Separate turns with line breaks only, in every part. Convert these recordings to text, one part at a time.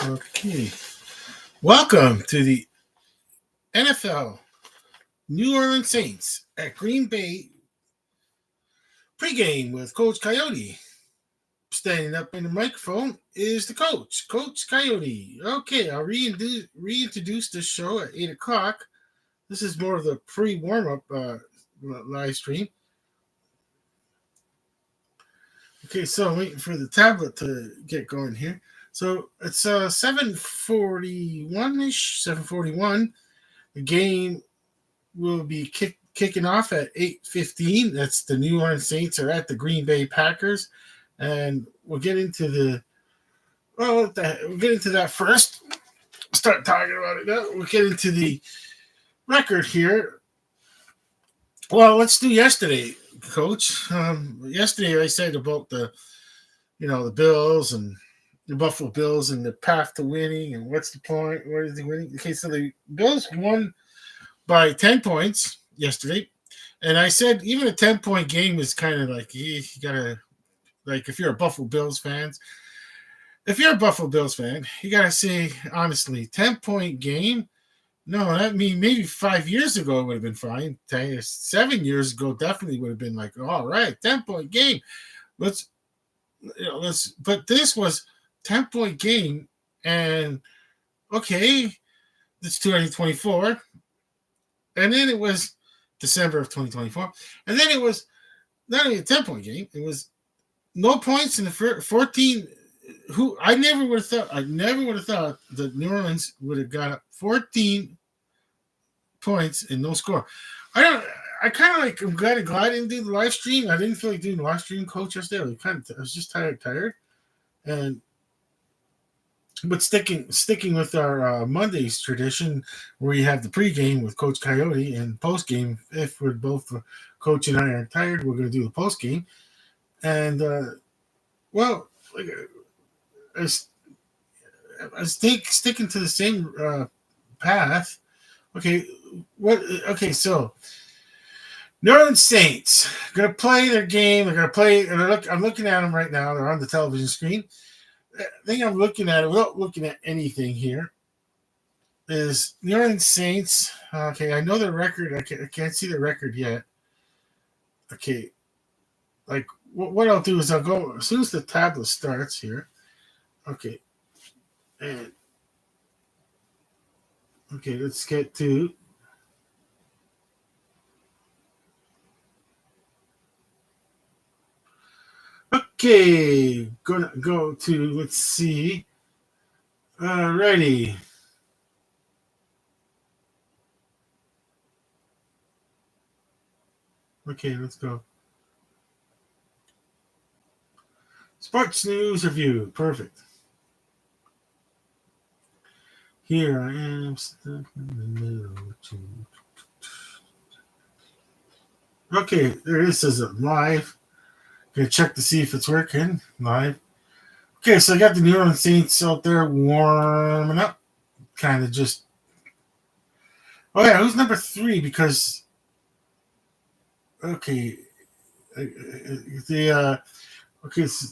Okay. Welcome to the NFL New Orleans Saints at Green Bay pregame with Coach Coyote. Standing up in the microphone is the Coach Coyote. Okay, I'll reintroduce this show at 8 o'clock. This is more of the pre-warm up live stream. Okay, so I'm waiting for the tablet to get going here. So it's 7:41-ish, 7:41. The game will be kicking off at 8:15. That's the New Orleans Saints are at the Green Bay Packers. And we'll get into we'll get into that first. Start talking about it now. We'll get into the record here. Well, let's do yesterday, Coach. Yesterday I said about the Bills and the Buffalo Bills and the path to winning and what's the point? What is he winning? Okay, so the Bills won by 10 points yesterday. And I said even a 10-point game is kind of like you gotta, like, if you're a Buffalo Bills fan, you gotta say honestly, 10-point game. No, that mean maybe 5 years ago it would have been fine. 7 years ago definitely would have been like, all right, 10-point game. But this was 10-point game, and okay, it's 2024, and then it was December of 2024, and then it was not only a 10-point game, it was no points in the 14. Who I never would have thought that New Orleans would have got 14 points and no score. I'm glad I didn't do the live stream. I didn't feel like doing the live stream, Coach, yesterday. I was just tired. But sticking with our Mondays tradition, where you have the pregame with Coach Coyote and postgame. If we're both Coach and I are tired, we're going to do the postgame. And well, like, I sticking to the same path. Okay, so New Orleans Saints gonna play their game. They're gonna play. And I'm looking at them right now. They're on the television screen. The thing I'm looking at, without looking at anything here, is New Orleans Saints. Okay, I know their record. I can't see the record yet. Okay, like what I'll do is I'll go as soon as the tablet starts here. Okay, and okay, let's get to. Okay, gonna go to, let's see. Alrighty. Okay, let's go. Sports news review. Perfect. Here I am stuck in the middle. Okay, there it is. Says it live. Gonna check to see if it's working live. Okay, so I got the New Orleans Saints out there warming up. Kind of just. Oh yeah, who's number 3? Because okay, okay, so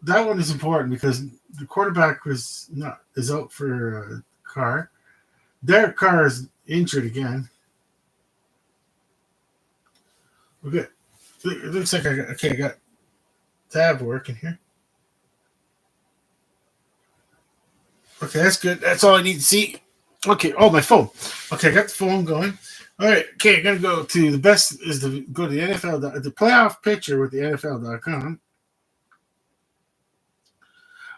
that one is important because the quarterback is out for Carr. Derek Carr is injured again. Okay, it looks like I got tab working here. Okay, that's good. That's all I need to see. Okay, my phone. Okay, I got the phone going. All right, okay, I gotta go to the best is to go to the NFL, the playoff picture with the NFL.com.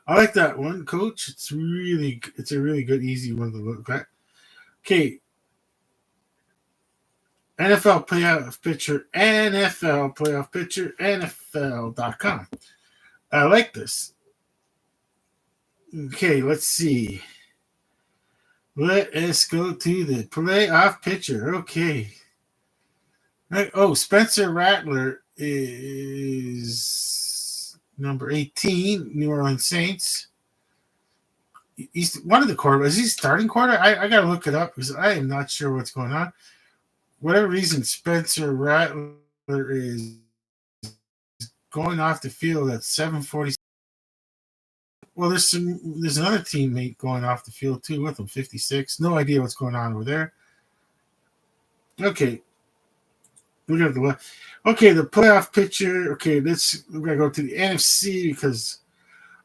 I like that one, Coach. It's a really good, easy one to look at. Okay, NFL playoff picture, NFL.com. I like this. Okay, let's see. Let us go to the playoff picture. Okay. Oh, Spencer Rattler is number 18, New Orleans Saints. He's one of the quarterbacks. Is he starting quarter? I got to look it up because I am not sure what's going on. Whatever reason, Spencer Rattler is going off the field at 7:40. Well, there's another teammate going off the field too with him, 56. No idea what's going on over there. Okay, we got the left. Okay, the playoff picture. Okay, we're gonna go to the NFC because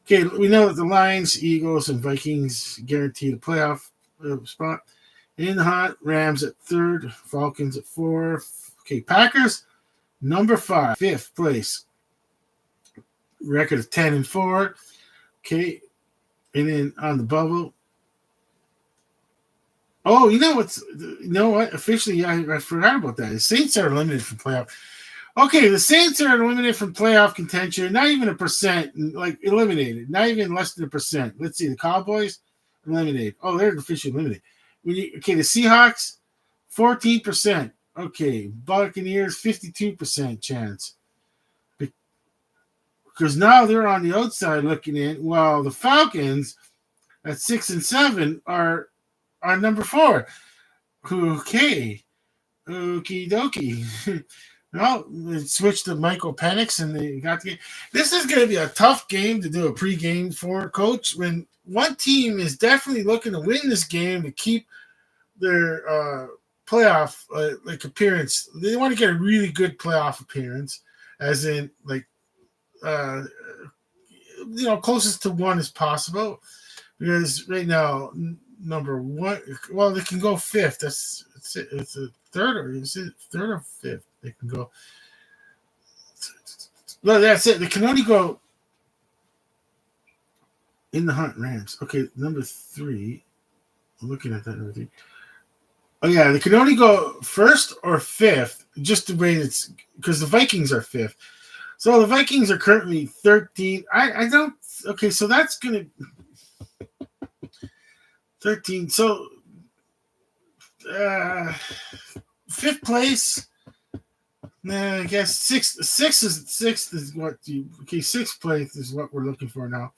we know that the Lions, Eagles, and Vikings guarantee the playoff spot. In the hunt, Rams at third, Falcons at fourth. Okay, Packers number 5, fifth place, record of 10-4. Okay, and then on the bubble. Oh, you know what? Officially, I forgot about that. The Saints are eliminated from playoff. Okay, the Saints are eliminated from playoff contention. Not even a percent, like eliminated. Not even less than a percent. Let's see, the Cowboys eliminated. Oh, they're officially eliminated. The Seahawks, 14%. Okay, Buccaneers, 52% chance. Because now they're on the outside looking in, while the Falcons at 6 and 7 are number 4. Okay, okie dokie. Well, they switched to Michael Penix and they got the game. This is going to be a tough game to do a pregame for, Coach. When one team is definitely looking to win this game to keep their playoff appearance. They want to get a really good playoff appearance, as in closest to 1 as possible. Because right now, number 1, well, they can go 5th. It's a third, or is it 3rd or 5th? They can go. No, that's it. They can only go in the hunt. Rams. Okay, number 3. I'm looking at that and everything. Oh yeah, they can only go 1st or 5th, just the way it's because the Vikings are 5th. So the Vikings are currently 13. I don't. Okay, so that's gonna 13. So 5th place. Nah, I guess sixth is what you. Okay, 6th place is what we're looking for now.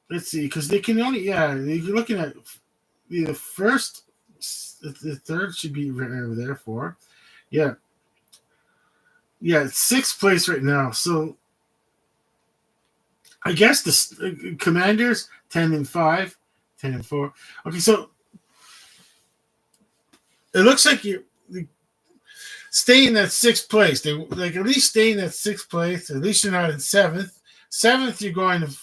Let's see, because they can only you're looking at the first, the third should be right over there for, yeah, 6th place right now. So I guess the Commanders 10-5, 10-4. Okay, so it looks like you stay in that 6th place. They at least stay in that 6th place. At least you're not in 7th. 7th, you're going to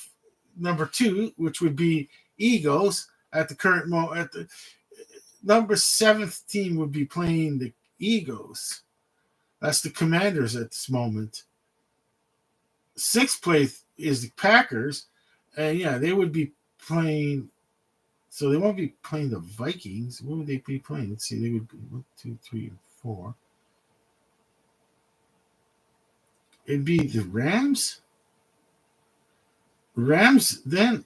number 2, which would be Eagles at the current moment. At the number 7th team would be playing the Eagles. That's the Commanders at this moment. 6th place is the Packers, and they would be playing. So they won't be playing the Vikings. What would they be playing? Let's see. They would be 1, 2, 3, 4. It'd be the Rams. Then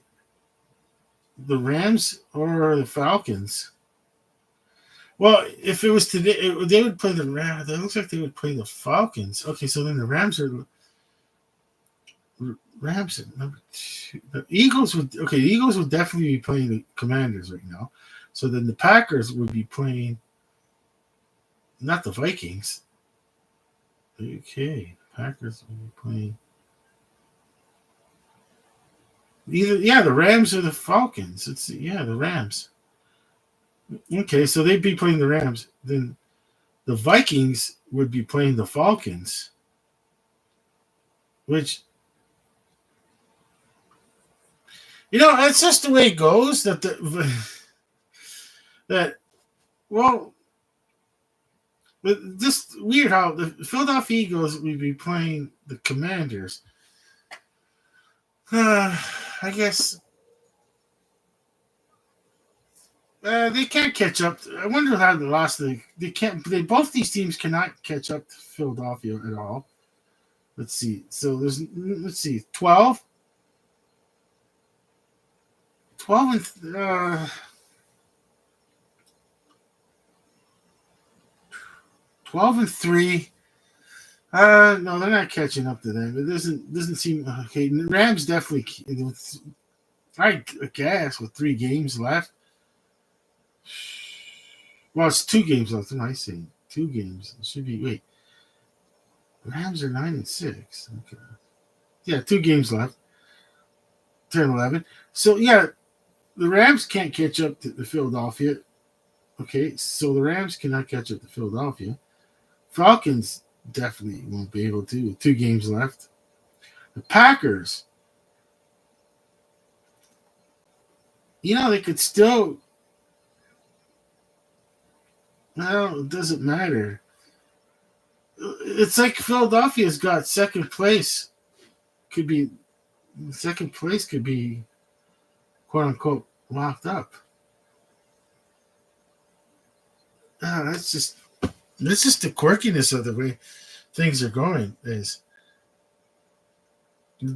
the Rams or the Falcons. Well, if it was today, they would play the Rams. It looks like they would play the Falcons. Okay, so then the Rams at number 2. The Eagles would definitely be playing the Commanders right now. So then the Packers would be playing, not the Vikings. Okay, Packers would be playing either the Rams or the Falcons. The Rams. Okay, so they'd be playing the Rams. Then the Vikings would be playing the Falcons, which that's just the way it goes. But just weird how the Philadelphia Eagles would be playing the Commanders. I guess they can't catch up. I wonder how they lost. They can't. Both these teams cannot catch up to Philadelphia at all. Let's see. So let's see. 12 and 12-3. No, they're not catching up to them. It doesn't seem okay. Rams definitely. I guess with 3 games left. Well, it's 2 games left. What am I saying? 2 games. It should be. Wait. Rams are 9-6. Okay. Yeah, 2 games left. 10-11. So yeah, the Rams can't catch up to the Philadelphia. Okay, so the Rams cannot catch up to Philadelphia. Falcons definitely won't be able to. 2 games left. The Packers, they could still. Well, it doesn't matter. It's like Philadelphia's got second place. Could be second place. Could be quote unquote locked up. That's just the quirkiness of the way things are going. Is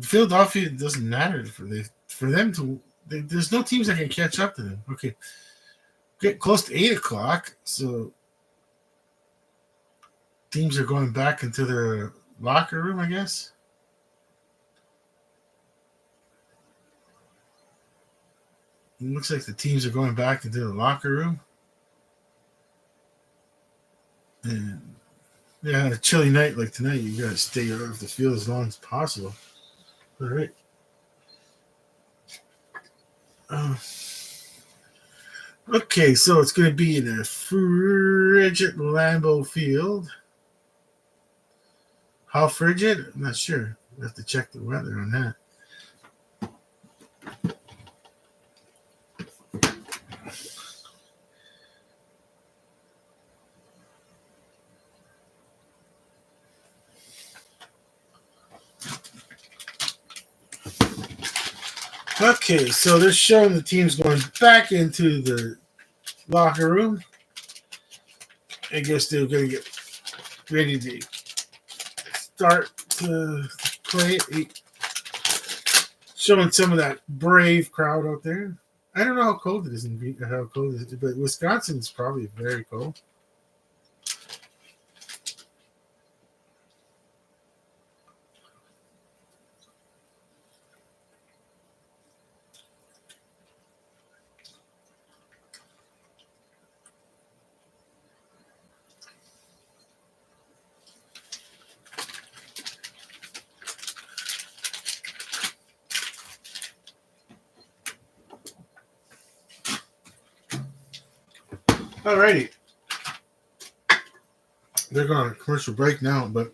Philadelphia doesn't matter for them to. There's no teams that can catch up to them. Okay, get close to 8 o'clock, so teams are going back into their locker room, I guess. It looks like the teams are going back into the locker room. And yeah, a chilly night like tonight, you gotta stay off the field as long as possible. All right. Okay, so it's going to be in a frigid Lambeau Field. How frigid? I'm not sure. We have to check the weather on that. Okay, so they're showing the teams going back into the locker room. I guess they're going to get ready to start to play. Showing some of that brave crowd out there. I don't know how cold it is how cold it is, but Wisconsin's probably very cold. Alrighty. They're going on a commercial break now, but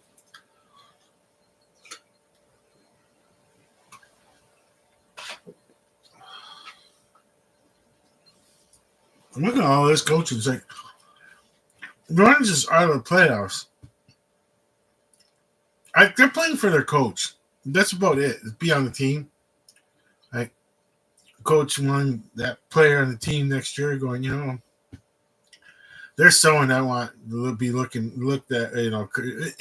I'm looking at all this coaching. It's like the Orange is out of the playoffs. They're playing for their coach. That's about it. Be on the team. Like coach won that player on the team next year, going, there's someone I want to be looked at, an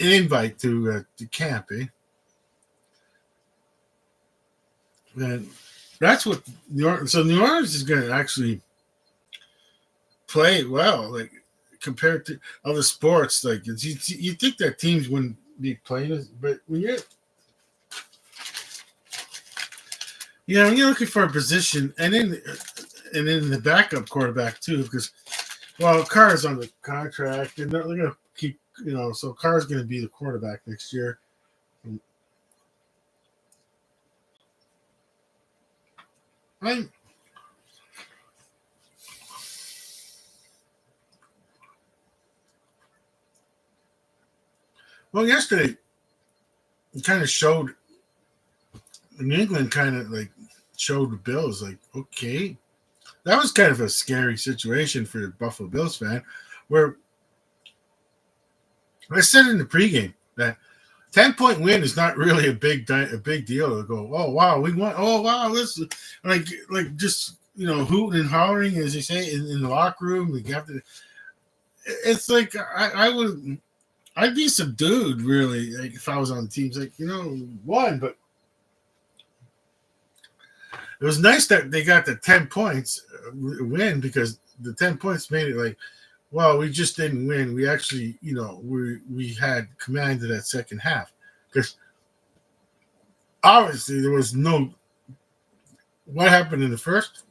invite to camp, eh? And that's what New Orleans is going to actually play well, like compared to other sports. Like you think that teams wouldn't be playing, but when you're looking for a position, and then the backup quarterback too, because Carr's on the contract, and they're going to keep, so Carr's going to be the quarterback next year. Yesterday it kind of showed New England showed the Bills like, okay, that was kind of a scary situation for the Buffalo Bills fan, where I said in the pregame that 10-point win is not really a big deal to go, oh wow, we won, oh wow, this like just hooting and hollering, as they say in the locker room. Like it's like I'd be subdued really, like if I was on the teams, like won, but it was nice that they got the 10 points win, because the 10 points made it like, well, we just didn't win. We actually, we had command of that second half, because obviously there was no. What happened in the first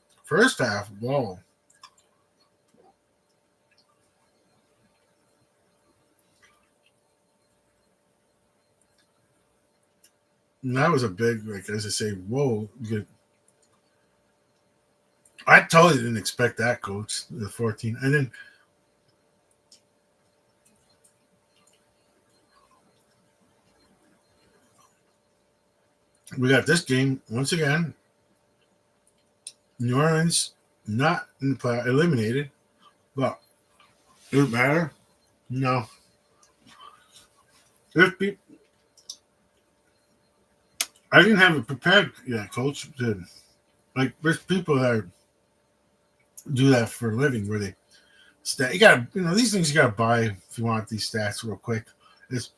half? Whoa. And that was a big, like as I say, whoa. I totally didn't expect that, coach, the 14. And then we got this game once again. New Orleans not in the play, eliminated, but it doesn't matter. No, there's people. I didn't have it prepared yet, coach. Like there's people that do that for a living, where they you gotta, these things you gotta buy if you want these stats real quick. It's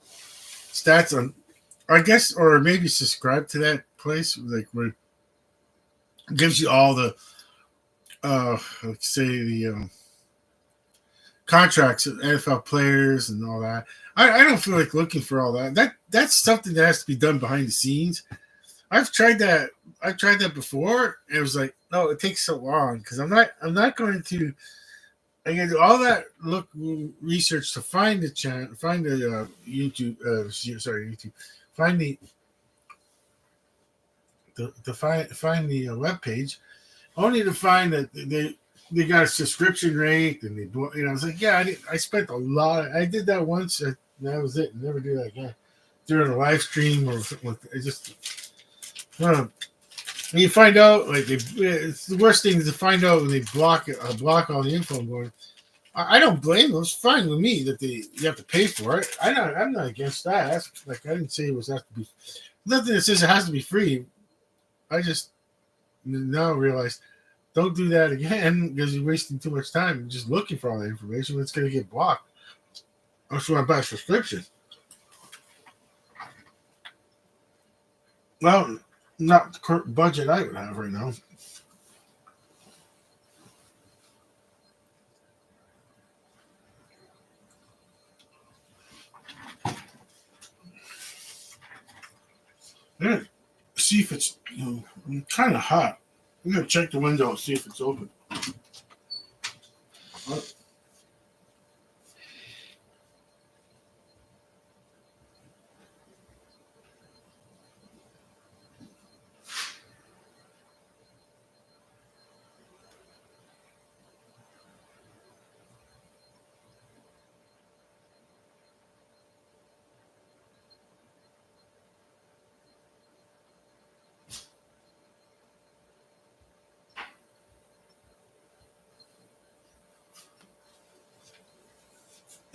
stats on, I guess, or maybe subscribe to that place, like where it gives you all the, let's say the contracts of NFL players and all that. I don't feel like looking for all that. That's something that has to be done behind the scenes. I've tried that. I've tried that before. And it was like, no, it takes so long because I'm not going to. I got to do all that research to find the channel, find the YouTube. YouTube. Find the find the web page, only to find that they got a subscription rate and I was like, yeah, I spent a lot. I did that once. And that was it. Never do that again during a live stream or something like that. It just. And you find out, like, it's the worst thing is to find out when they block all the info. I'm going, I don't blame them. It's fine with me that you have to pay for it. I'm not against that. That's, like, I didn't say it was have to be. Nothing that says it has to be free. I just now realize don't do that again because you're wasting too much time just looking for all that information. It's going to get blocked. I just want to buy a subscription. Well, not the current budget I would have right now. Yeah, see if it's kind of hot. I'm gonna check the window and see if it's open.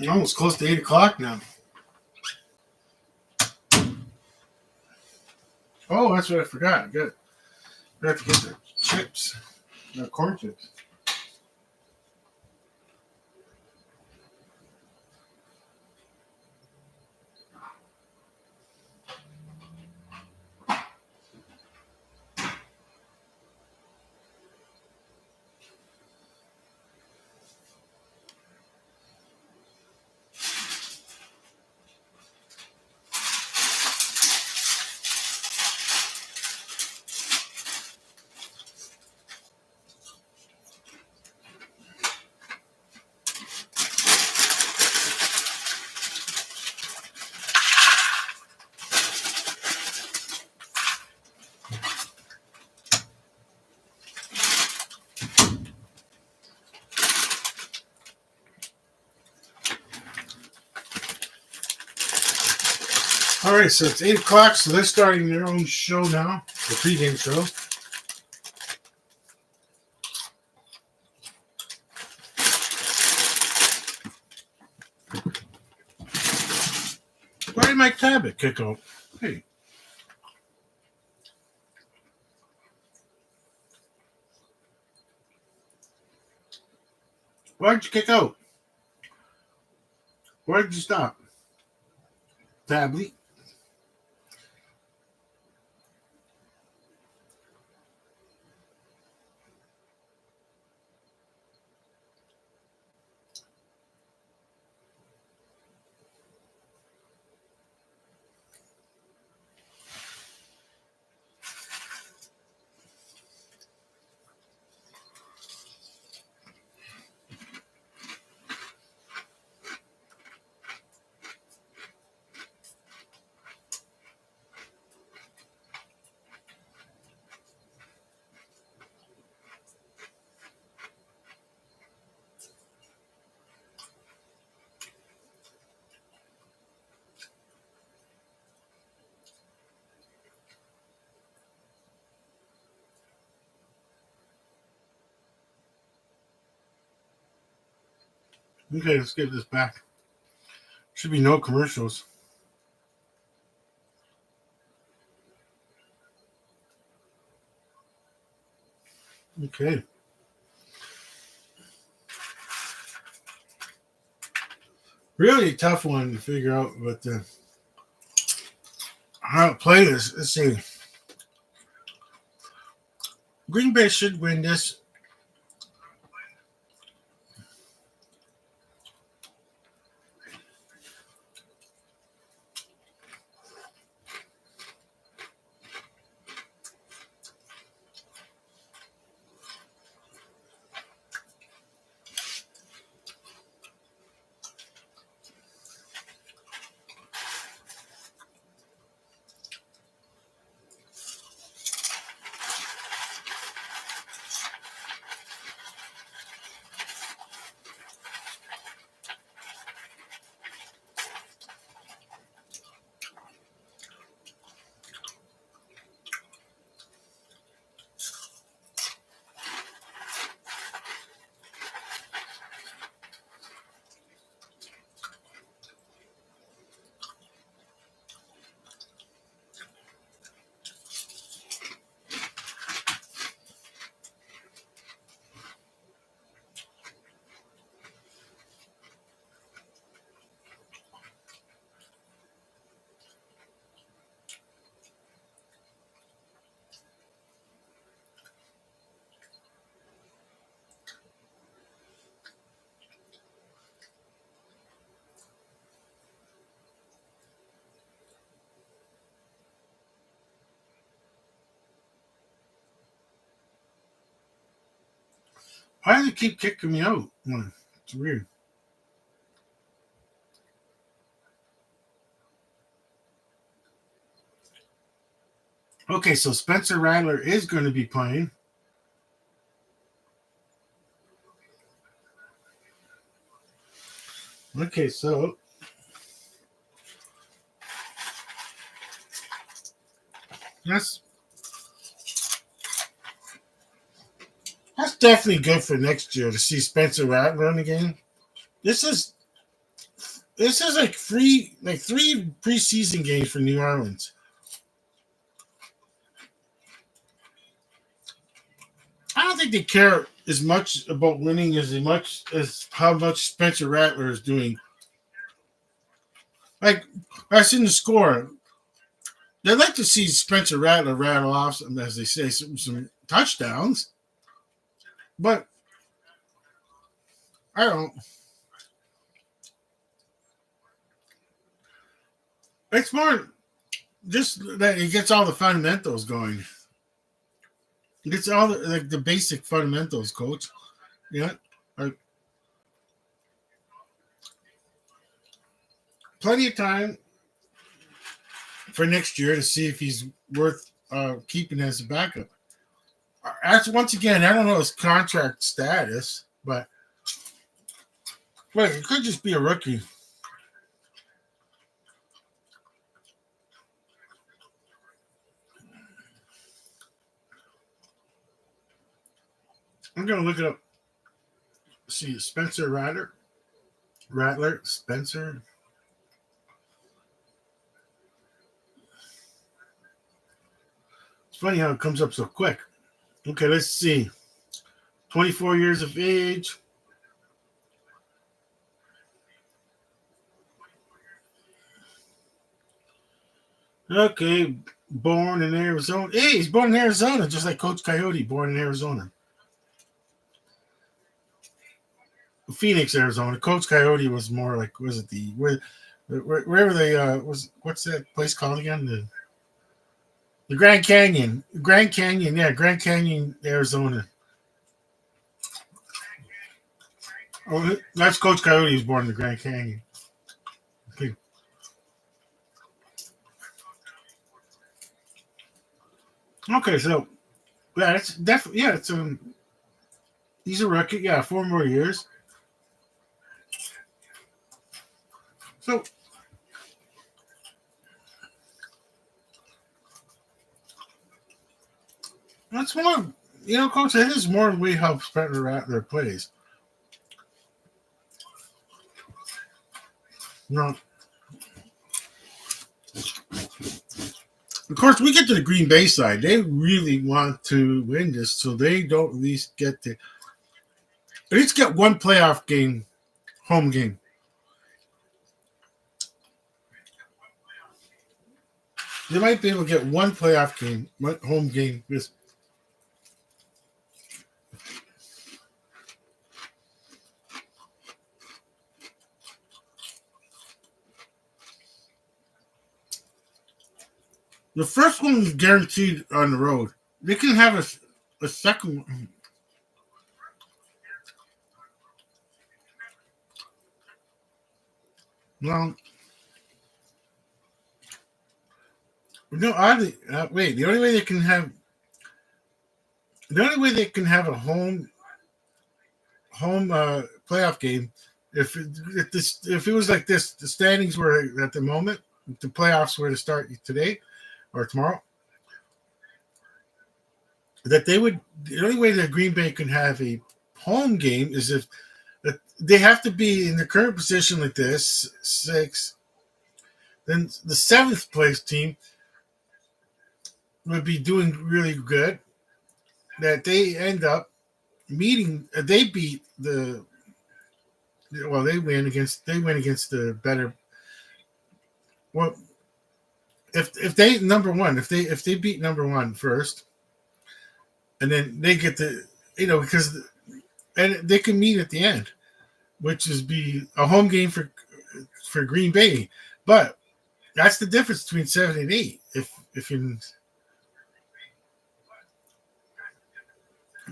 Almost close to 8 o'clock now. Oh, that's what I forgot. Good. I have to get the chips, the corn chips. All right, so it's 8 o'clock. So they're starting their own show now, the pregame show. Why did my tablet kick out? Hey. Why did you kick out? Why did you stop? Tablet. Okay, let's get this back. Should be no commercials. Okay. Really tough one to figure out, but how to play this. Let's see. Green Bay should win this. Why do they keep kicking me out? It's weird. Okay, so Spencer Rattler is going to be playing. Okay, so that's that's definitely good for next year to see Spencer Rattler in the game. This is this is like three preseason games for New Orleans. I don't think they care as much about winning as much as how much Spencer Rattler is doing. Like I seen the score. They'd like to see Spencer Rattler rattle off, as they say, some touchdowns. But I don't. It's more just that he gets all the fundamentals going. He gets all the basic fundamentals, coach. Yeah, like plenty of time for next year to see if he's worth keeping as a backup. As once again, I don't know his contract status, but it could just be a rookie. I'm gonna look it up. See, Spencer Rattler, Spencer. It's funny how it comes up so quick. Okay, let's see. 24 years of age. Okay, born in Arizona. Hey, he's born in Arizona, just like Coach Coyote, born in Arizona. Phoenix, Arizona. Coach Coyote was more like, was it wherever they was, what's that place called again? The Grand Canyon. Grand Canyon, yeah, Grand Canyon, Arizona. Oh, that's Coach Coyote was born in the Grand Canyon. Okay. Okay, so yeah, it's definitely it's he's a rookie. Yeah, 4 more years. So that's more, Coach. That is more way how Spencer Rattler plays. No. Of course, we get to the Green Bay side. They really want to win this, so they don't at least get one playoff game, home game. They might be able to get one playoff game, one home game. The first one is guaranteed on the road. They can have a second one. No, no. Oddly, wait. The only way they can have a home playoff game if it was like this. The standings were at the moment. The playoffs were to start today or tomorrow. That they would. The only way that Green Bay can have a home game is if that they have to be in the current position like this, six. Then the seventh place team would be doing really good. That they end up meeting. They beat the. Well, they win against the better. Well, if they number one, if they beat number one first, and then they get the because and they can meet at the end, which is be a home game for Green Bay, but that's the difference between 7 and 8. If you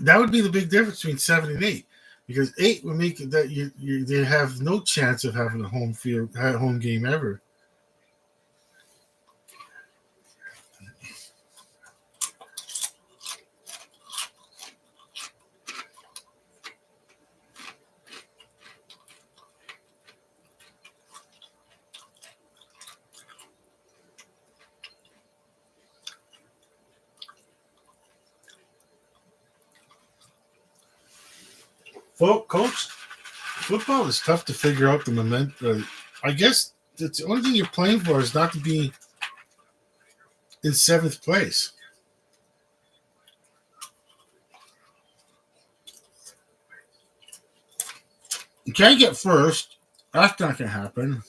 that would be the big difference between 7 and 8, because 8 would make it that they have no chance of having a home game ever. Coach, football is tough to figure out the momentum. I guess that's the only thing you're playing for is not to be in seventh place. You can't get first. That's not going to happen.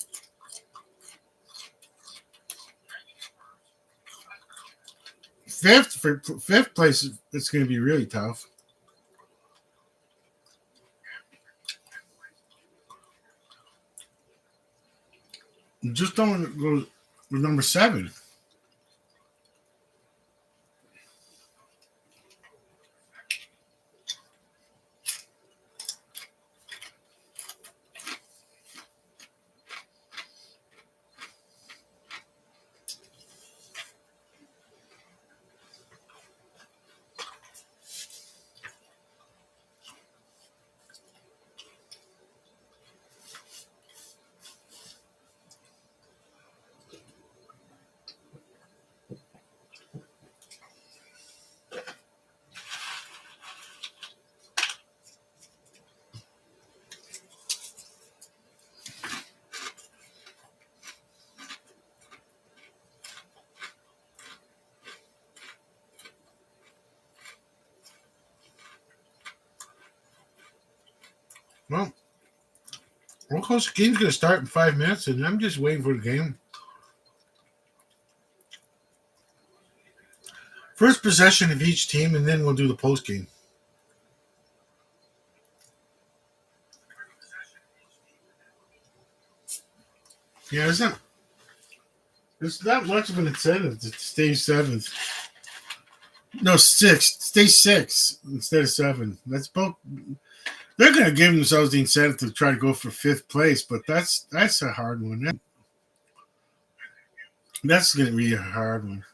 Fifth place, it's going to be really tough. You just don't want to go with number 7. Well, Coach, the game's going to start in 5 minutes, and I'm just waiting for the game. First possession of each team, and then we'll do the post game. Yeah, there's not much of an incentive to stay seventh. No, sixth. Stay six instead of 7. That's both. They're going to give themselves the incentive to try to go for fifth place, but that's a hard one. That's going to be a hard one.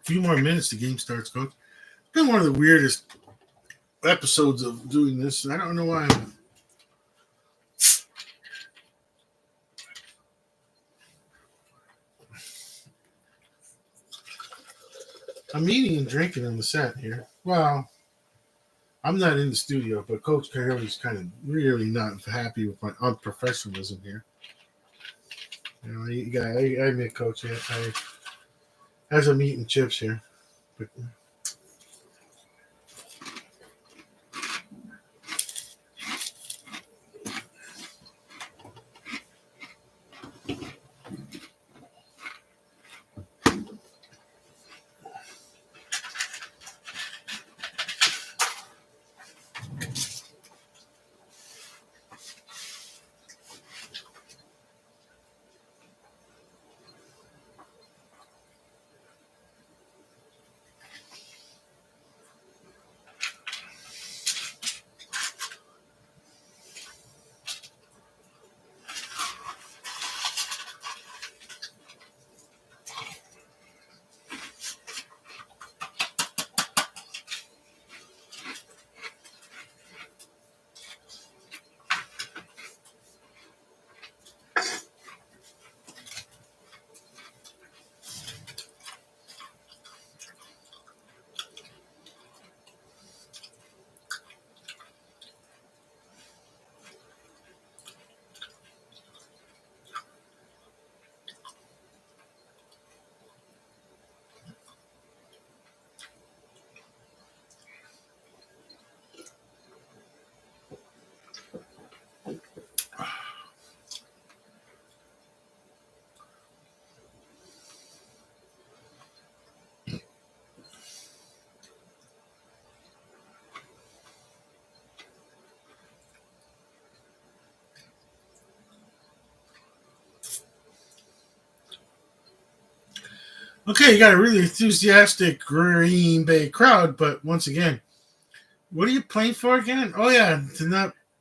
few more minutes, the game starts, Coach. It's been one of the weirdest episodes of doing this. I don't know why. I'm eating and drinking on the set here. Well, I'm not in the studio, but Coach Coyote's kind of really not happy with my unprofessionalism here. You know, I admit, Coach, as I'm eating chips here. But, okay, you got a really enthusiastic Green Bay crowd, but once again, what are you playing for again? Oh yeah, to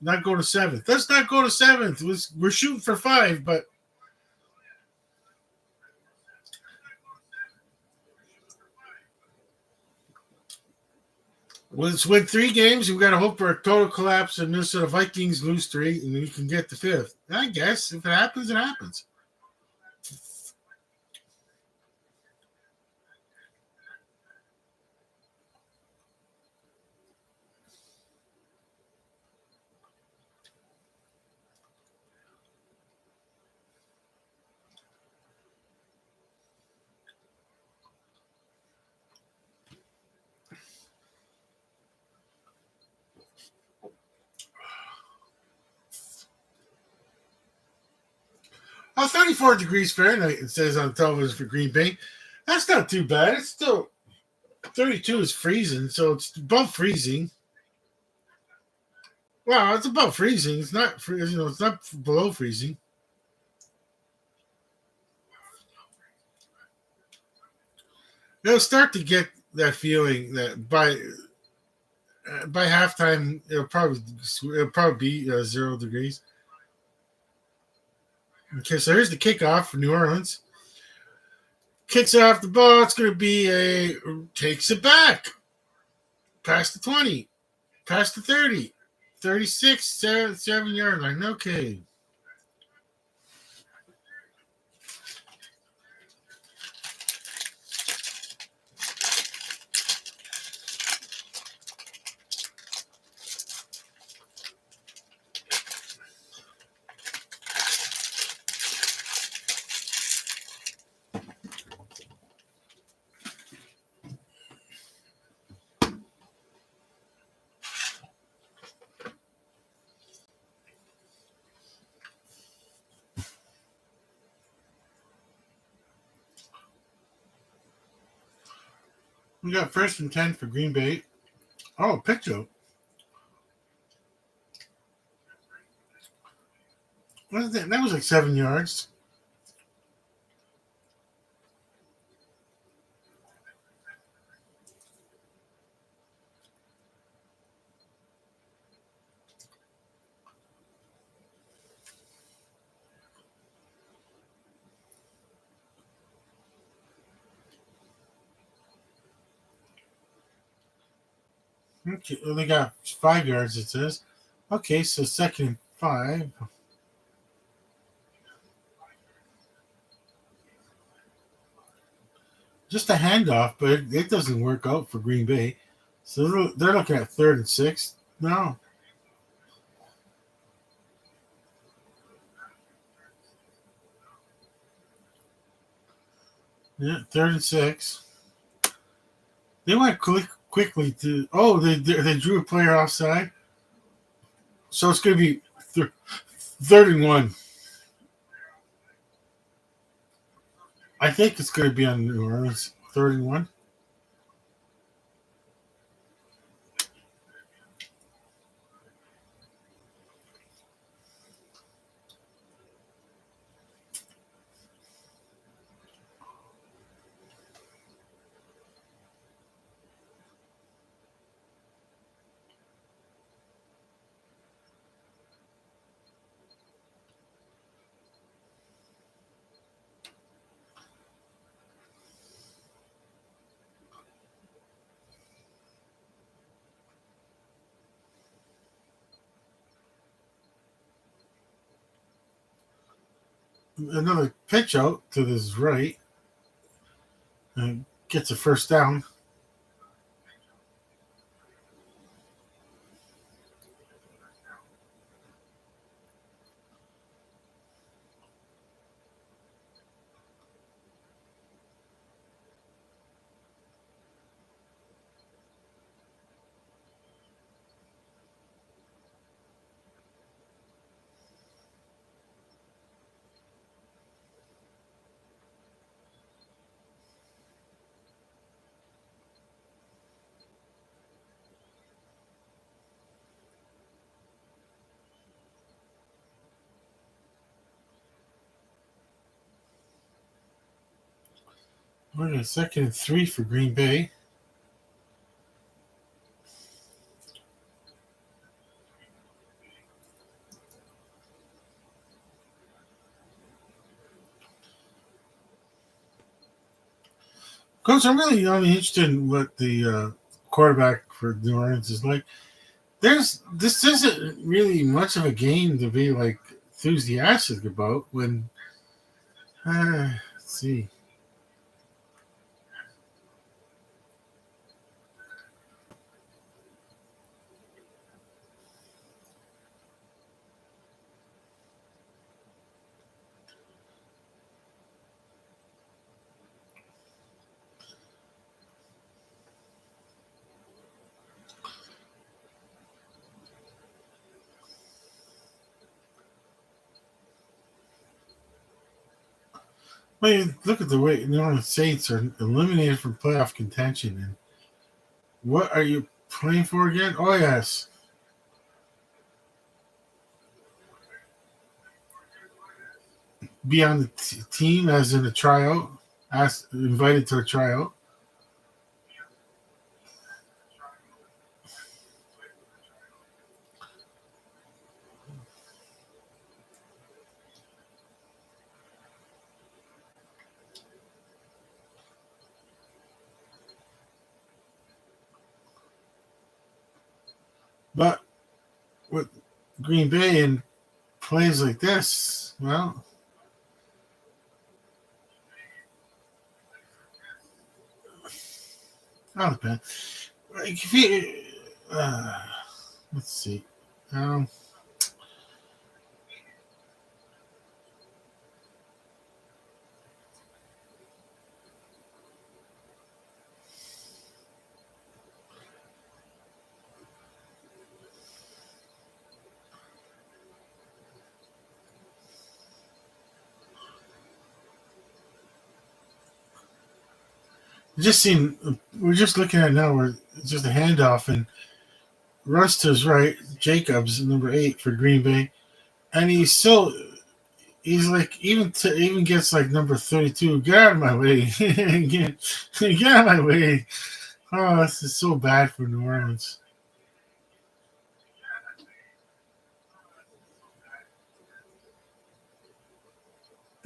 not go to seventh. Let's not go to seventh. We're shooting for 5, but let's win 3 games. We've got to hope for a total collapse and Minnesota Vikings lose 3, and we can get the 5th. I guess if it happens, it happens. Oh, 34 degrees Fahrenheit, it says on television for Green Bay. That's not too bad. It's still 32 is freezing, so it's above freezing. Well, it's above freezing. It's not, it's not below freezing. They'll start to get that feeling that by halftime it'll probably be 0 degrees. Okay, so here's the kickoff for New Orleans. Kicks off the ball. It's going to be takes it back past the 20, past the 30, 36, 7 yard line. Okay. We got 1st and 10 for Green Bay. Oh, picture. What is that? That was like 7 yards. Okay, well, they got 5 yards, it says. Okay, so 2nd and 5. Just a handoff, but it doesn't work out for Green Bay. So they're looking at 3rd and 6 now. Yeah, 3rd and 6. They went quickly to. Oh, they drew a player offside. So it's going to be 3rd and 1. I think it's going to be on New Orleans. 3rd and 1. Another pitch out to his right and gets a first down. We're at 2nd and 3 for Green Bay. Coach, I'm really only interested in what the quarterback for New Orleans is like. This isn't really much of a game to be like enthusiastic about when. Let's see. I mean, look at the way New Orleans Saints are eliminated from playoff contention. And what are you playing for again? Oh yes, be on the team as in a tryout, as invited to a tryout. But with Green Bay and plays like this, well, not depend. Like if you, let's see, um, just seen. We're just looking at it now. We're it's just a handoff and runs to his right. Jacobs, number 8 for Green Bay, and he's like even gets like number 32. Get out of my way! Get out of my way! Oh, this is so bad for New Orleans.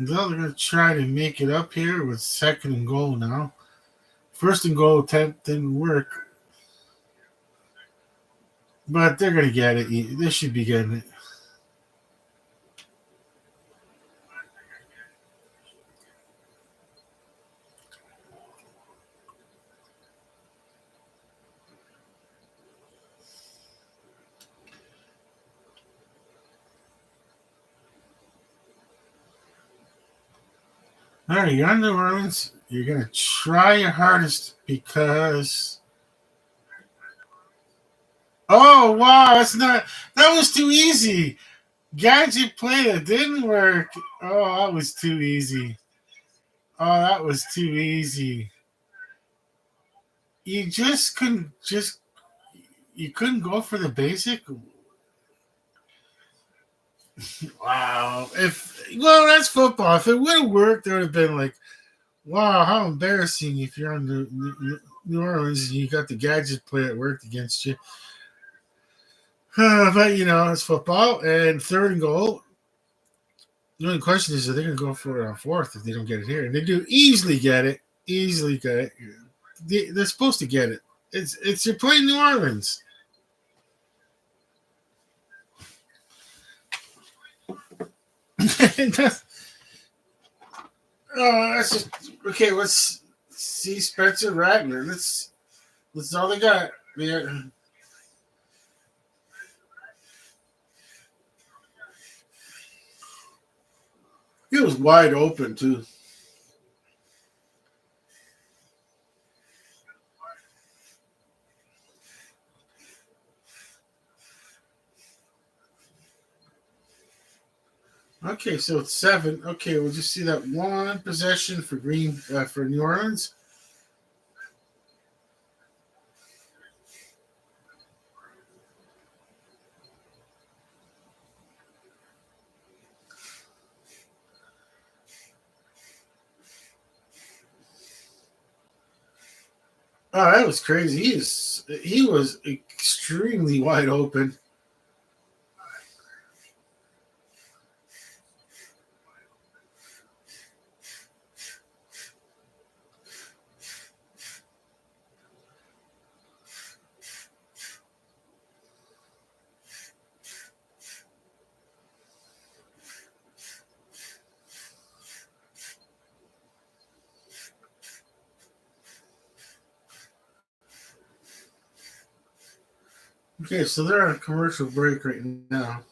Now they're gonna try to make it up here with 2nd and goal now. 1st and goal attempt didn't work. but they're going to get it. They should be getting it. All right, you're on New Orleans. You're going to try your hardest because. Oh, wow. That was too easy. Gadget play that didn't work. Oh, that was too easy. Oh, that was too easy. You just couldn't just you couldn't go for the basic. Wow. If well, that's football. If it would have worked, there would have been like, wow, how embarrassing if you're on New Orleans and you got the gadget play that worked against you. But it's football and third and goal. The only question is, are they going to go for it on fourth if they don't get it here? And they do easily get it. Easily get it. They're supposed to get it. It's you're playing New Orleans. that's, that's just okay. Let's see Spencer Rattler. That's all they got. He was wide open too. Okay, so it's 7. Okay, we'll just see that one possession for New Orleans. Oh, that was crazy. He was extremely wide open. Okay, so they're on a commercial break right now.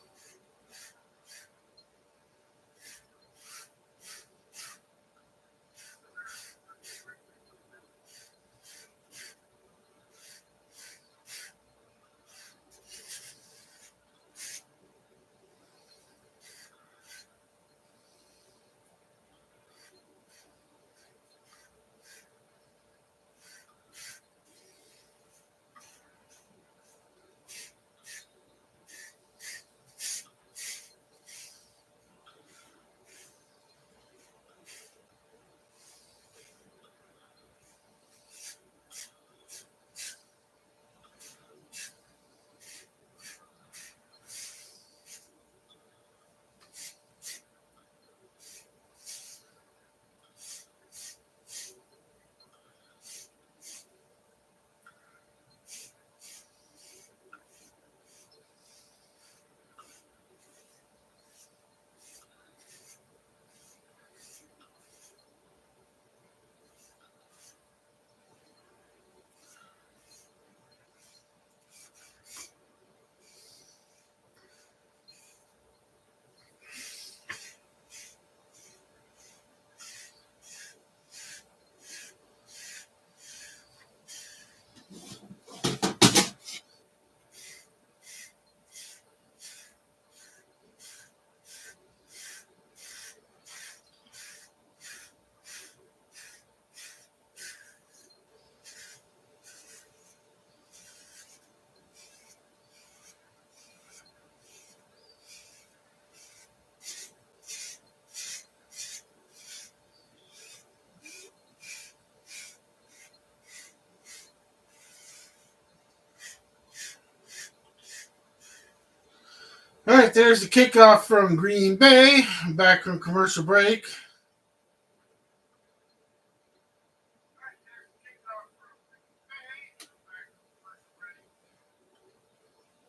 All right, there's the kickoff from Green Bay. Back from commercial break.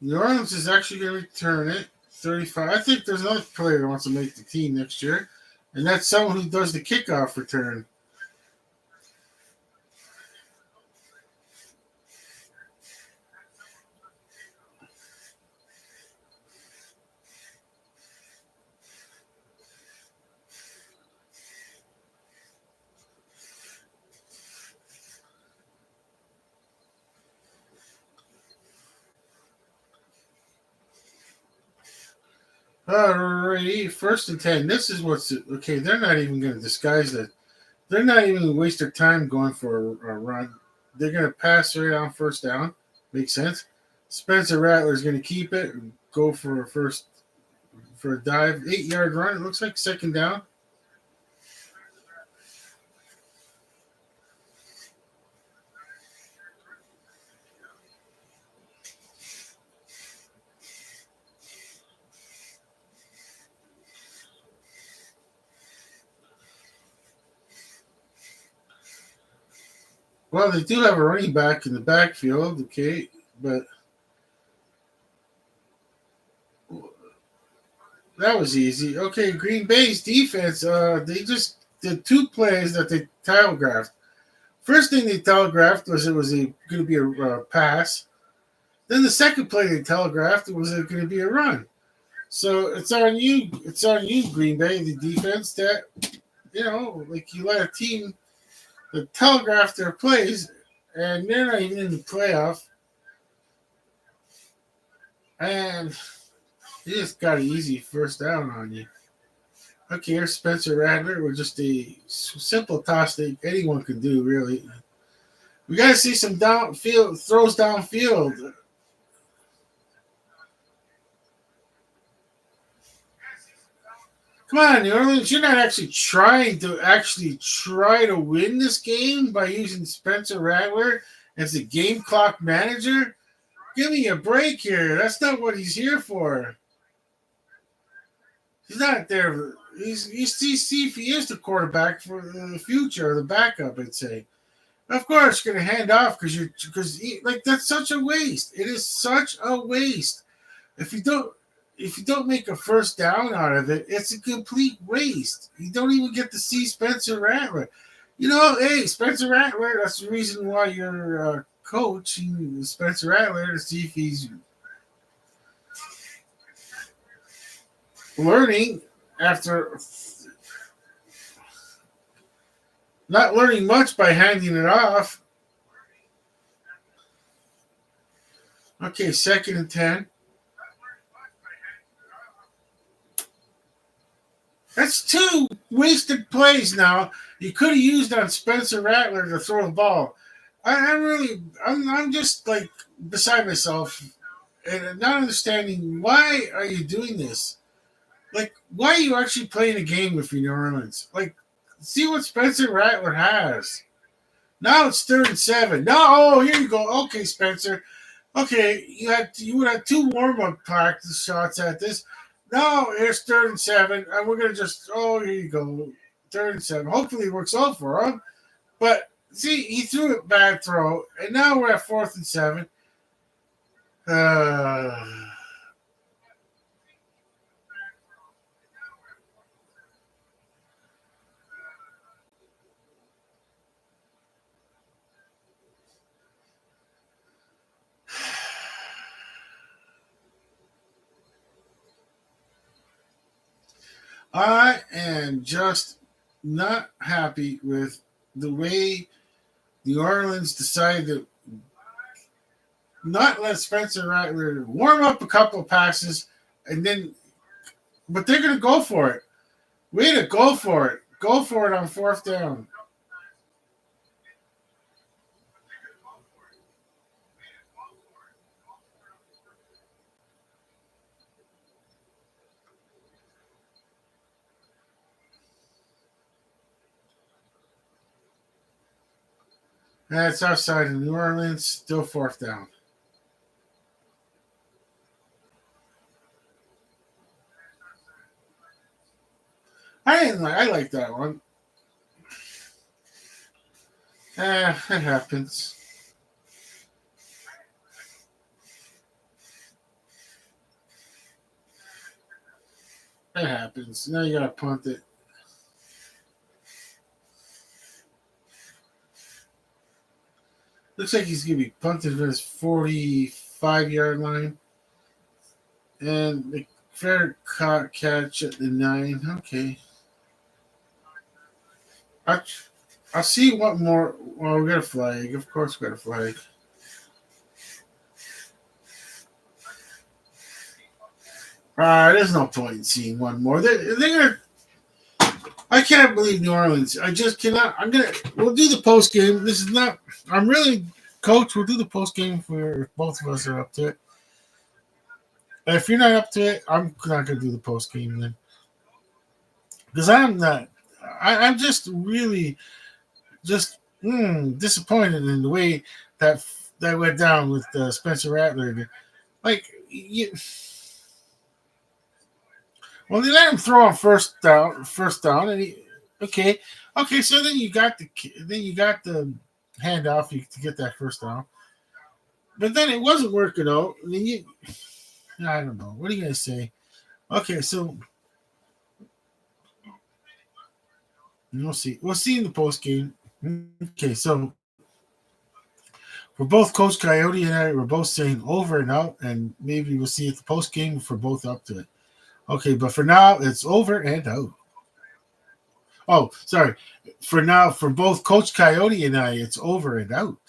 New Orleans is actually going to return it. 35. I think there's another player that wants to make the team next year, and that's someone who does the kickoff return. Alrighty, 1st and 10. This is what's okay. They're not even going to disguise that. They're not even going to waste their time going for a run. They're going to pass right on 1st down. Makes sense. Spencer Rattler's going to keep it and go for a dive, 8-yard run. It looks like 2nd down. Well, they do have a running back in the backfield, okay, but that was easy. Okay, Green Bay's defense, they just did 2 plays that they telegraphed. First thing they telegraphed was it was going to be a pass. Then the second play they telegraphed was it going to be a run. So it's on you. It's on you, Green Bay, the defense, that like you let a team that telegraph their plays, and they're not even in the playoff, and you just got an easy 1st down on you. Okay, here's Spencer Rattler with just a simple toss that anyone can do, really. We got to see some downfield throws downfield. Come on, New Orleans, you're not actually trying to win this game by using Spencer Rattler as a game clock manager. Give me a break here. That's not what he's here for. He's not there. He's see if he is the quarterback for the future, or the backup, I'd say. Of course, you're gonna hand off because like that's such a waste. It is such a waste. If you don't make a 1st down out of it, it's a complete waste. You don't even get to see Spencer Rattler. Hey, Spencer Rattler. That's the reason why you're coaching Spencer Rattler, to see if he's learning after not learning much by handing it off. Okay, 2nd and 10. That's 2 wasted plays now. You could have used on Spencer Rattler to throw the ball. I'm just like beside myself and not understanding, why are you doing this? Like, why are you actually playing a game with New Orleans? Like, see what Spencer Rattler has. Now it's 3rd and 7. No, here you go. Okay, Spencer. Okay, you would have 2 warm-up practice shots at this. No, here's 3rd and 7, and we're gonna here you go, 3rd and 7. Hopefully it works out for him. But see, he threw a bad throw, and now we're at 4th and 7. I am just not happy with the way New Orleans decided to not let Spencer Rattler warm up a couple of passes, but they're going to go for it. Way to go for it. Go for it on 4th down. That's outside of New Orleans. Still 4th down. I like that one. It happens. That happens. Now you gotta punt it. Looks like he's gonna be punted for his 45-yard line. And the fair catch at the 9. Okay. I see what more. Well, we got a flag. Of course, we got a flag. There's no point in seeing one more. They're gonna. I can't believe New Orleans. I just cannot. I'm gonna. We'll do the post game. This is not. I'm really, Coach. We'll do the post game if both of us are up to it. If you're not up to it, I'm not gonna do the post game then, because I'm not. I'm just really just disappointed in the way that went down with Spencer Rattler. Like, well, they let him throw on first down, and okay. So then you got the handoff to get that first down, but then it wasn't working out. I mean, I don't know. What are you gonna say? Okay, so we'll see. We'll see in the post game. Okay, so we're both Coach Coyote and I were both saying over and out, and maybe we'll see at the post game if we're both up to it. Okay, but for now, it's over and out. Oh, sorry. For now, for both Coach Coyote and I, it's over and out.